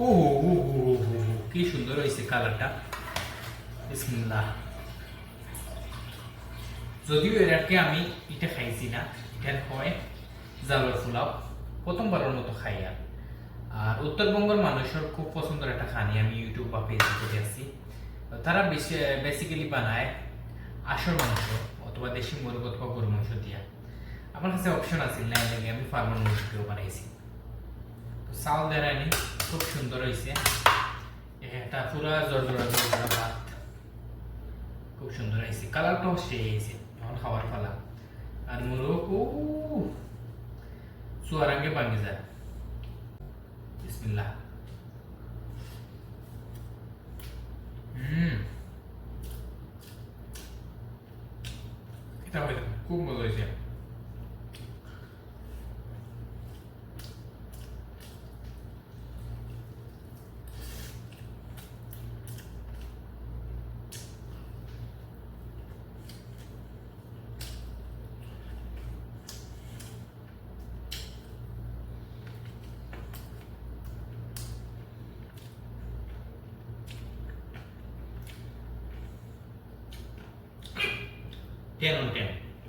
ও কি সুন্দর হয়েছে কালারটা। বিসমিল্লাহ। যদিও এর আগে আমি এটা খাইছি না, এটার হয় জালর পোলাও, প্রথমবারের মতো খাই। আর উত্তরবঙ্গের মানুষের খুব পছন্দের একটা খানি, আমি ইউটিউব বা ফেসবুকে দেখছি। তারা বেসিক্যালি বানায় আসর মাংস অথবা দেশি মুরগ অথবা গরু মাংস দিয়া। আমার কাছে অপশন আছে না, লাগে আমি ফার্মার মুরগিও বানাইছি। তো চাল দেড়াইনি, খুব সুন্দর হয়েছে। এটা পুরা জর্জরা জর্জরা ভাত, খুব সুন্দর হয়েছে। কালারটাও সেই হয়েছে, এখন খাওয়ার পালা। আর মুরগ চুয়ারাঙ্গে ভাঙে যায়। বিসমিল্লাহ। এটা হয়েছে খুব মজা হয়েছে। Ten on ten.